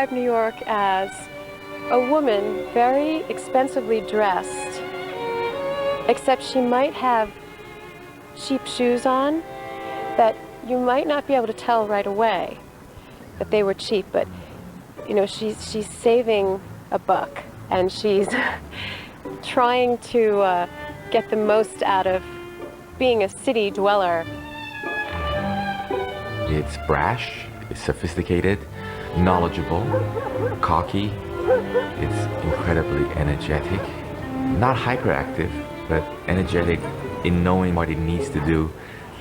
describe New York as a woman very expensively dressed, except she might have cheap shoes on that you might not be able to tell right away that they were cheap, but you know, she's saving a buck and she's trying to get the most out of being a city dweller. It's brash, it's sophisticated, knowledgeable, cocky. It's incredibly energetic, not hyperactive, but energetic in knowing what it needs to do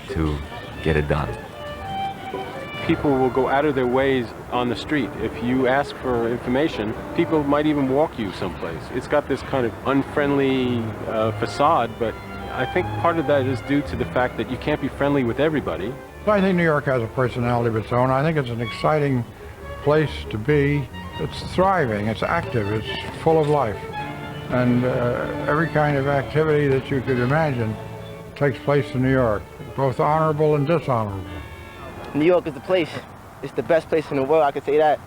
to get it done. People will go out of their ways on the street. If you ask for information, people might even walk you someplace. It's got this kind of unfriendly facade, but I think part of that is due to the fact that you can't be friendly with everybody. I think New York has a personality of its own. I think it's an exciting place to be. It's thriving, it's active, it's full of life. And every kind of activity that you could imagine takes place in New York, both honorable and dishonorable. New York is the place. It's the best place in the world, I could say that.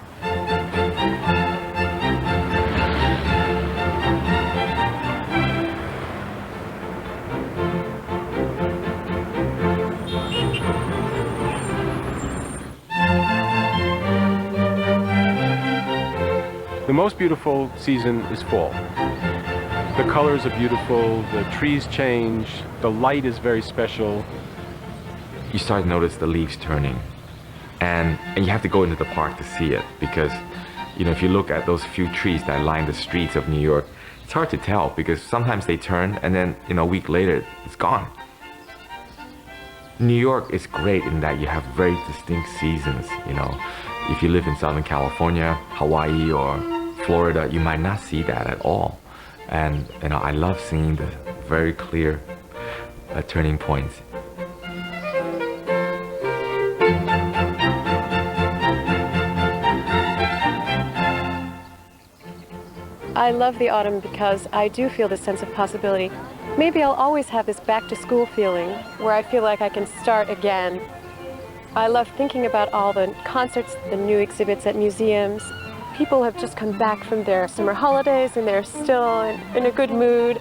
The most beautiful season is fall. The colors are beautiful, the trees change, the light is very special. You start to notice the leaves turning, and you have to go into the park to see it, because you know, if you look at those few trees that line the streets of New York, it's hard to tell because sometimes they turn and then, you know, a week later it's gone. New York is great in that you have very distinct seasons. You know, if you live in Southern California, Hawaii, or Florida, you might not see that at all. And you know, I love seeing the very clear turning points. I love the autumn because I do feel this sense of possibility. Maybe I'll always have this back-to-school feeling where I feel like I can start again. I love thinking about all the concerts, the new exhibits at museums. People have just come back from their summer holidays and they're still in a good mood.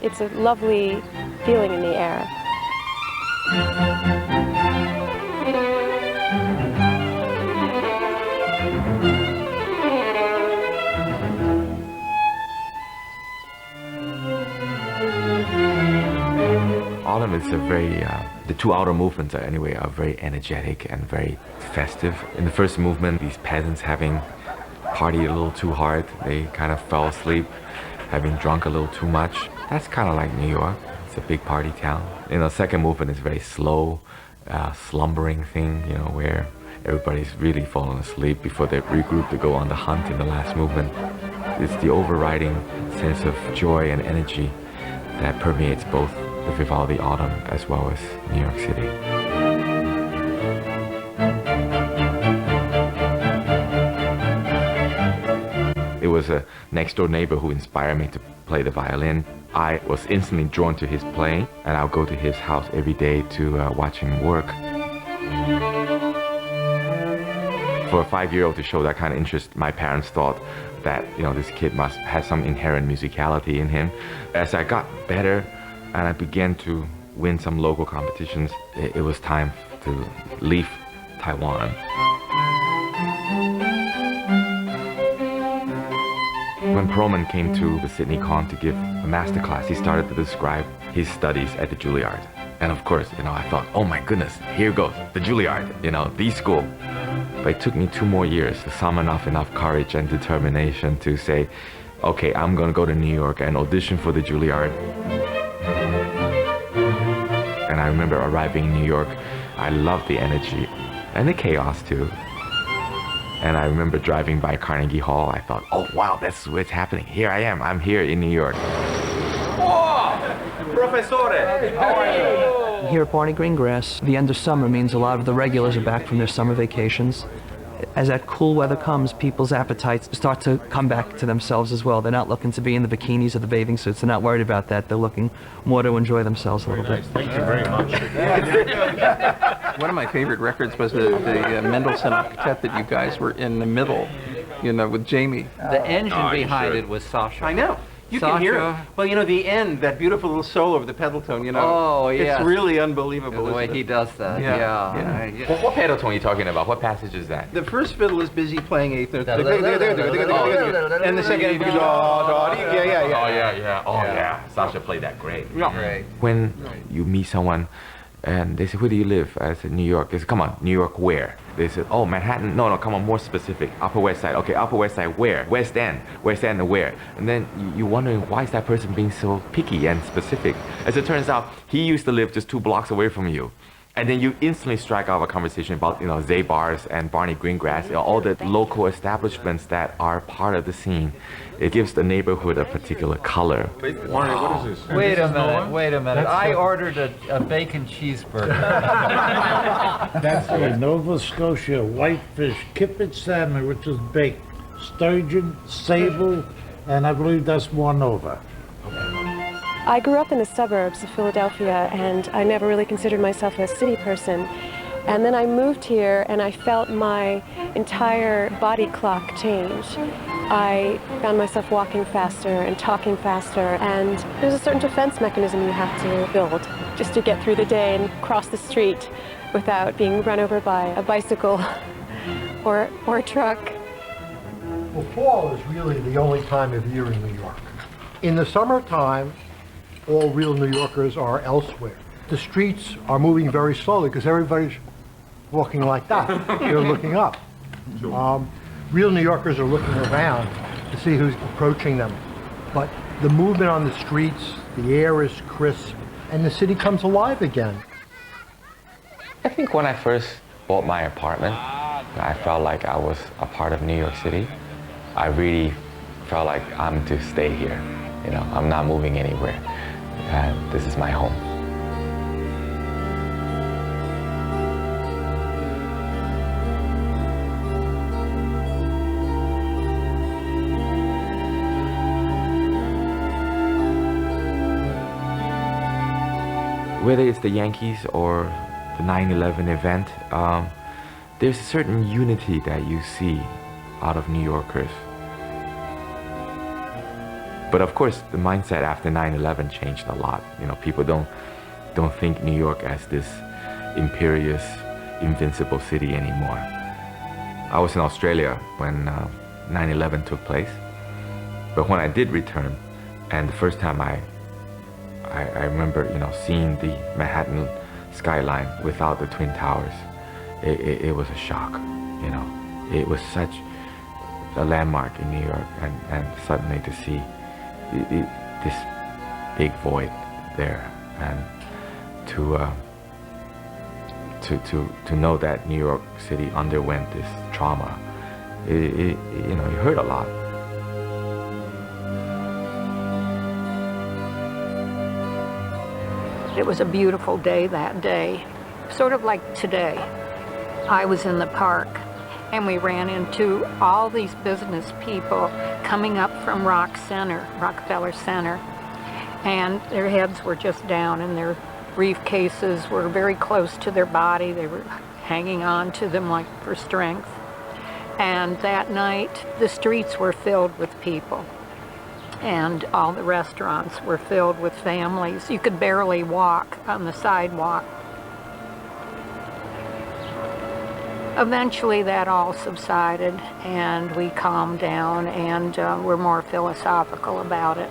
It's a lovely feeling in the air. Autumn is a very, the two outer movements are very energetic and very festive. In the first movement, these peasants having partied a little too hard, they kind of fell asleep, having drunk a little too much. That's kind of like New York. It's a big party town. In the second movement, it's very slow, slumbering thing, you know, where everybody's really fallen asleep before they regroup to go on the hunt in the last movement. It's the overriding sense of joy and energy that permeates both the Vivaldi Autumn as well as New York City. It was a next-door neighbor who inspired me to play the violin. I was instantly drawn to his playing, and I'll go to his house every day to watch him work. For a 5-year-old to show that kind of interest, my parents thought that, you know, this kid must have some inherent musicality in him. As I got better and I began to win some local competitions, it was time to leave Taiwan. When Perlman came to the Sydney Con to give a master class, he started to describe his studies at the Juilliard. And of course, you know, I thought, oh my goodness, here goes, the Juilliard, you know, the school. But it took me 2 more years to summon up enough courage and determination to say, okay, I'm gonna go to New York and audition for the Juilliard. And I remember arriving in New York, I loved the energy and the chaos too. And I remember driving by Carnegie Hall, I thought, oh wow, that's what's happening. Here I am, I'm here in New York. Oh, Professore, how are you? Here at Barney Greengrass, the end of summer means a lot of the regulars are back from their summer vacations. as that cool weather comes, people's appetites start to come back to themselves as well. They're not looking to be in the bikinis or the bathing suits. They're not worried about that. They're looking more to enjoy themselves a little bit. Thank you very much. One of my favorite records was the Mendelssohn Octet that you guys were in the middle, with Jamie. The engine behind it was Sasha. I know. You can hear it. Well, the end, that beautiful little solo of the pedal tone, Oh, yeah. It's really unbelievable. The way he does that, yeah. What pedal tone are you talking about? What passage is that? The first fiddle is busy playing eighth note. And the second, yeah. Sasha played that great. Great. When you meet someone and they say, where do you live? I said, New York. They said, come on, New York where? They said, oh, Manhattan. No, come on, more specific. Upper West Side. Okay, Upper West Side where? West End. West End and where? And then you're wondering, why is that person being so picky and specific? As it turns out, he used to live just 2 blocks away from you. And then you instantly strike out a conversation about, Zabar's and Barney Greengrass, all the local establishments that are part of the scene. It gives the neighborhood a particular color. Marty, what is this? Wait a minute. I ordered a bacon cheeseburger. That's a Nova Scotia whitefish kippet salmon, which is baked. Sturgeon, sable, and I believe that's more Nova. I grew up in the suburbs of Philadelphia, and I never really considered myself a city person. And then I moved here, and I felt my entire body clock change. I found myself walking faster and talking faster, and there's a certain defense mechanism you have to build just to get through the day and cross the street without being run over by a bicycle or a truck. Well, fall is really the only time of year in New York. In the summertime, all real New Yorkers are elsewhere. The streets are moving very slowly because everybody's walking like that. They're looking up. Real New Yorkers are looking around to see who's approaching them. But the movement on the streets, the air is crisp, and the city comes alive again. I think when I first bought my apartment, I felt like I was a part of New York City. I really felt like I'm to stay here. I'm not moving anywhere. And this is my home. Whether it's the Yankees or the 9/11 event, there's a certain unity that you see out of New Yorkers. But of course, the mindset after 9/11 changed a lot. People don't think New York as this imperious, invincible city anymore. I was in Australia when 9/11 took place, but when I did return, and the first time I remember, seeing the Manhattan skyline without the Twin Towers, it was a shock. It was such a landmark in New York, and suddenly to see this big void there, and to know that New York City underwent this trauma, it hurt a lot. It was a beautiful day that day, sort of like today. I was in the park, and we ran into all these business people coming up from Rockefeller Center, and their heads were just down, and their briefcases were very close to their body. They were hanging on to them like for strength. And that night, the streets were filled with people, and all the restaurants were filled with families. You could barely walk on the sidewalk. Eventually that all subsided, and we calmed down, and we're more philosophical about it.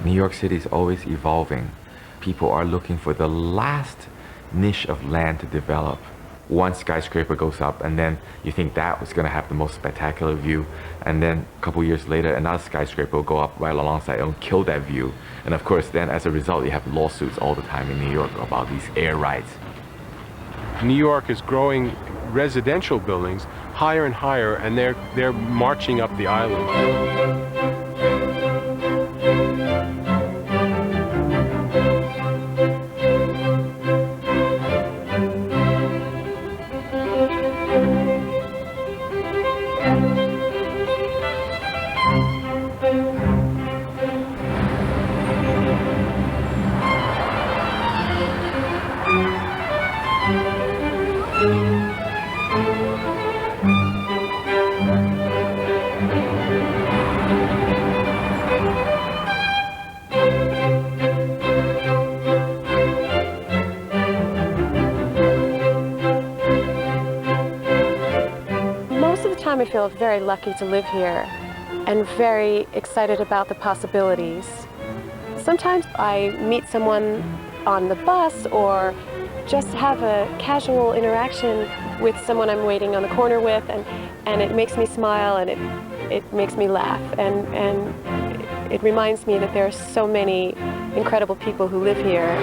New York City is always evolving. People are looking for the last niche of land to develop. One skyscraper goes up, and then you think that was going to have the most spectacular view, and then a couple years later another skyscraper will go up right alongside and kill that view. And of course then as a result you have lawsuits all the time in New York about these air rights. New York is growing residential buildings higher and higher, and they're marching up the island. I feel very lucky to live here and very excited about the possibilities. Sometimes I meet someone on the bus or just have a casual interaction with someone I'm waiting on the corner with, and it makes me smile and it makes me laugh, and it reminds me that there are so many incredible people who live here.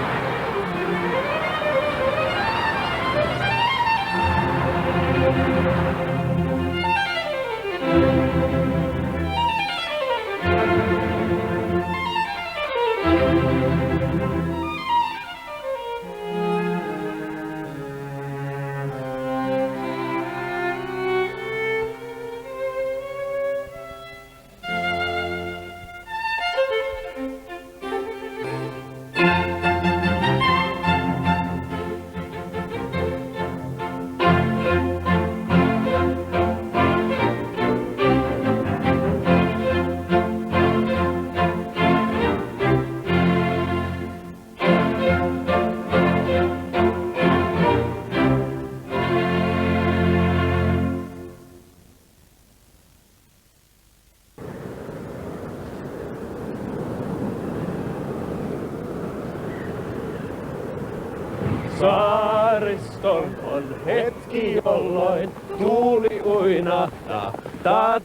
Saariston on hetki, jolloin tuuli uinahtaa. Da.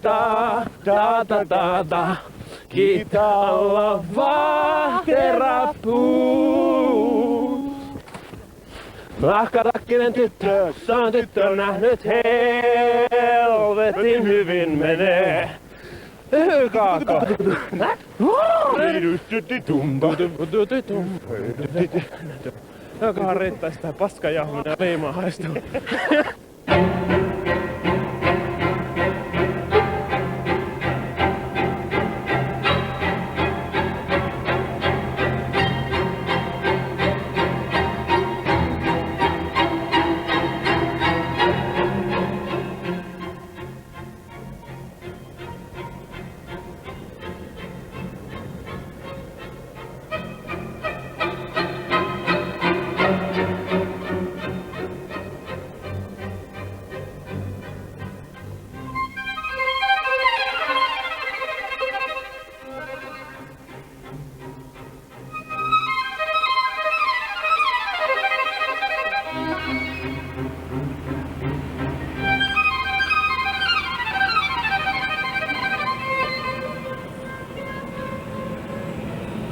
Kitalla vahtera puu. Lahkarakkinen tyttö, saan tyttö nähnyt helvetin hyvin menee. Kaaka. Jokahan riittää sitä paskajahmina ja leimaa haistuu.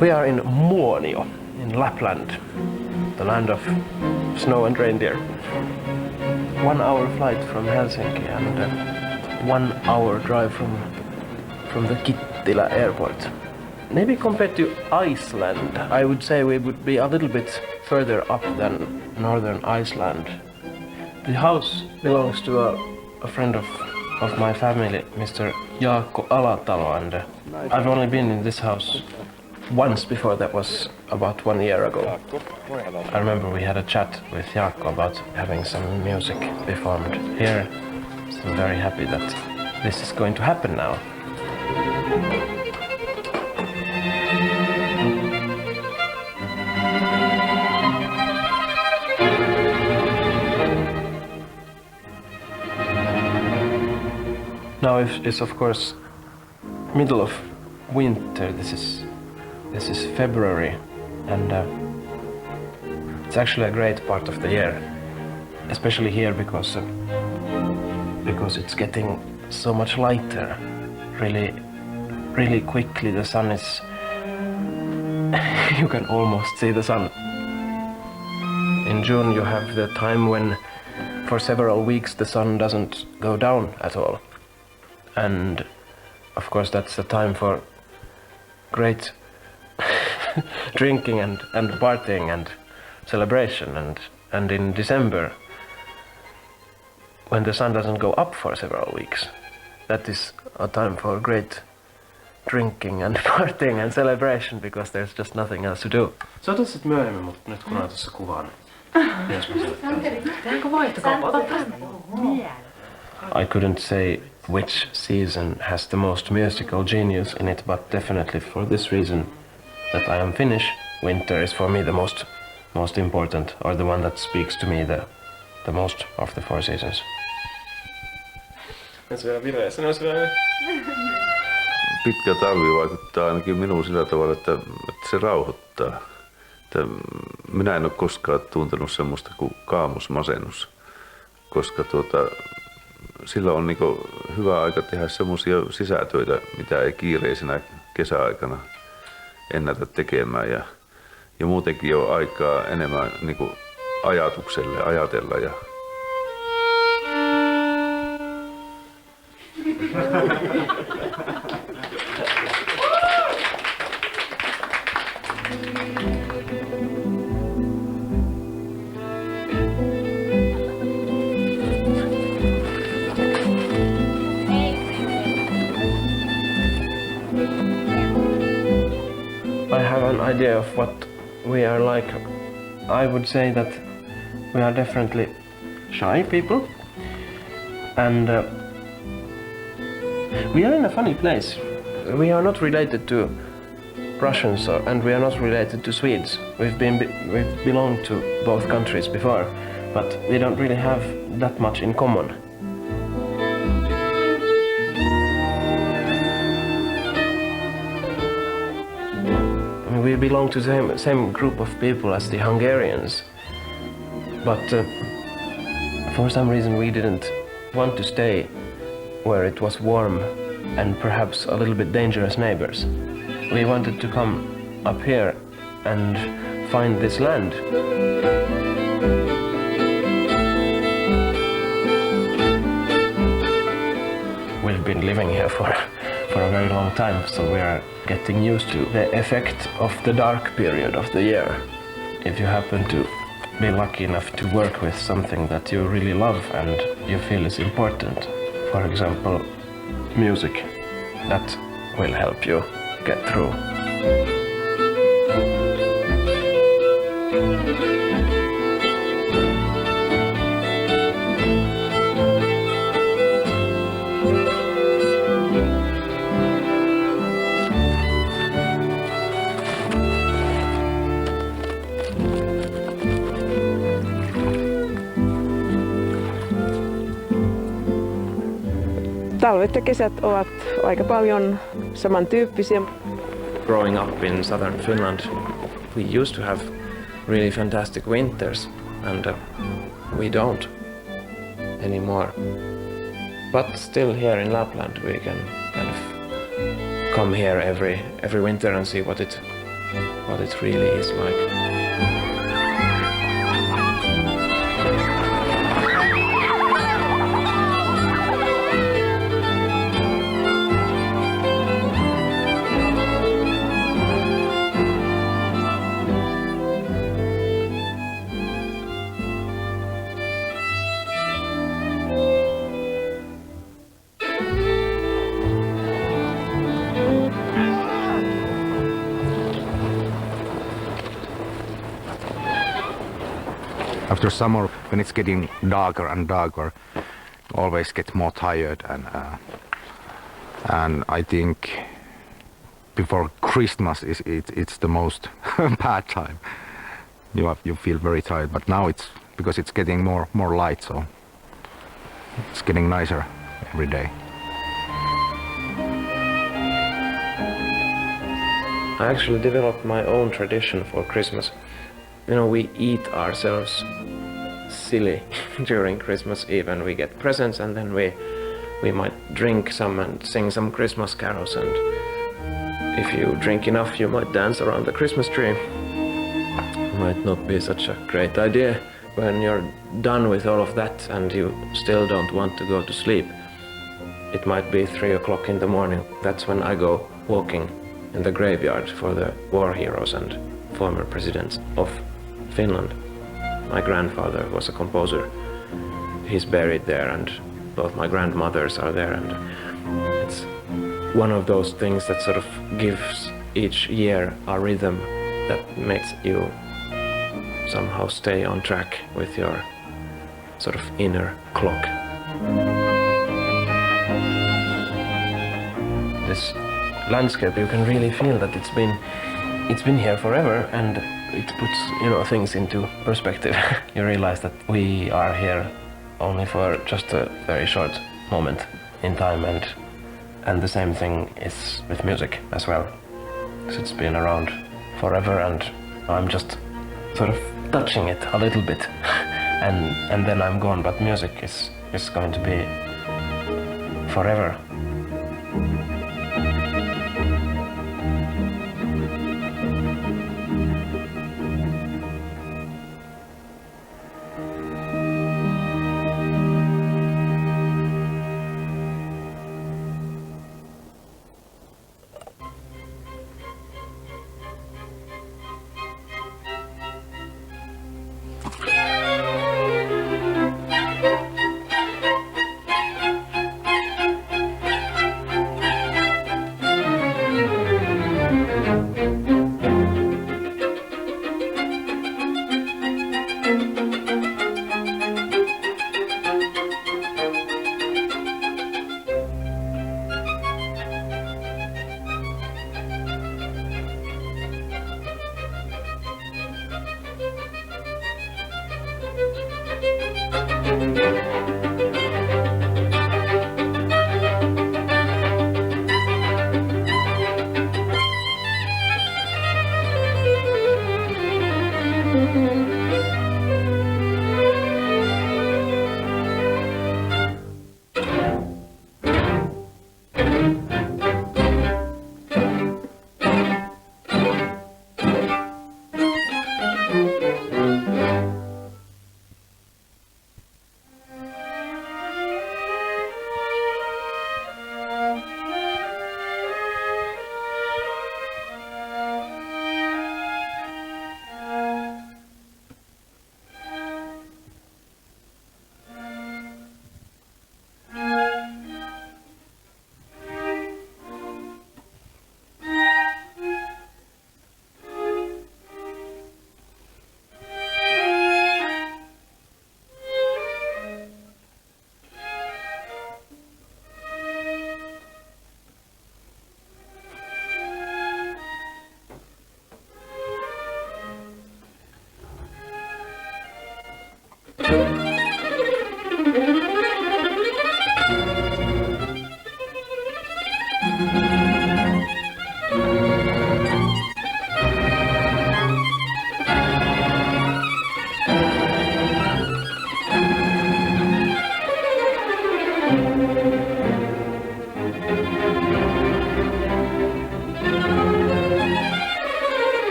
We are in Muonio, in Lapland, the land of snow and reindeer. 1 hour flight from Helsinki and 1 hour drive from the Kittilä airport. Maybe compared to Iceland, I would say we would be a little bit further up than northern Iceland. The house belongs to a friend of my family, Mr. Jaakko Alatalo, and I've only been in this house once before. That was about 1 year ago. I remember we had a chat with Jaakko about having some music performed here. So I'm very happy that this is going to happen now. Now it's of course middle of winter. This is February, and it's actually a great part of the year, especially here because it's getting so much lighter. Really quickly the sun is you can almost see the sun in June you have the time when for several weeks the sun doesn't go down at all. And of course that's the time for great drinking and partying and celebration. And in December, when the sun doesn't go up for several weeks, that is a time for great drinking and partying and celebration because there's just nothing else to do. Sä otat sit myöhemmin, mutta nyt kun näytössä kuvaan. I couldn't say which season has the most musical genius in it, but definitely for this reason that I am Finnish, winter is for me the most important, or the one that speaks to me the most of the 4 seasons. Pitkä talvi vaikuttaa ainakin minuun sillä tavalla, että se rauhoittaa. Että minä en ole koskaan tuntenut semmoista kuin kaamusmasennus, koska silloin on niinku hyvä aika tehdä semmoisia sisätöitä, mitä ei kiireisenä kesäaikana ennätä tekemään. Ja muutenkin on aikaa enemmän niinku ajatukselle ajatella. I have an idea of what we are like. I would say that we are definitely shy people, and we are in a funny place. We are not related to Russians and we are not related to Swedes. We've belonged to both countries before, but we don't really have that much in common. We belong to the same group of people as the Hungarians, but for some reason we didn't want to stay where it was warm and perhaps a little bit dangerous neighbors. We wanted to come up here and find this land. We've been living here for a very long time, so we are getting used to the effect of the dark period of the year. If you happen to be lucky enough to work with something that you really love and you feel is important, for example, music, that will help you get through. Talvet ja kesät ovat aika paljon samantyyppisiä. Growing up in southern Finland, we used to have really fantastic winters, and we don't anymore. But still here in Lapland we can kind of come here every winter and see what it really is like. After summer, when it's getting darker and darker, always get more tired, and I think before Christmas it's the most bad time. You feel very tired, but now it's because it's getting more light, so it's getting nicer every day. I actually developed my own tradition for Christmas. You know, we eat ourselves silly during Christmas Eve, and we get presents, and then we might drink some and sing some Christmas carols, and if you drink enough you might dance around the Christmas tree. might not be such a great idea. When you're done with all of that and you still don't want to go to sleep, it might be 3 o'clock in the morning. That's when I go walking in the graveyard for the war heroes and former presidents of Finland. My grandfather was a composer. He's buried there, and both my grandmothers are there, and it's one of those things that sort of gives each year a rhythm that makes you somehow stay on track with your sort of inner clock. This landscape, you can really feel that it's been here forever, and it puts things into perspective. You realize that we are here only for just a very short moment in time, and the same thing is with music as well. So it's been around forever, and I'm just sort of touching it a little bit, and then I'm gone. But music is going to be forever.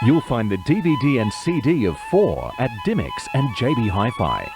You'll find the DVD and CD of 4 at Dimmicks and JB Hi-Fi.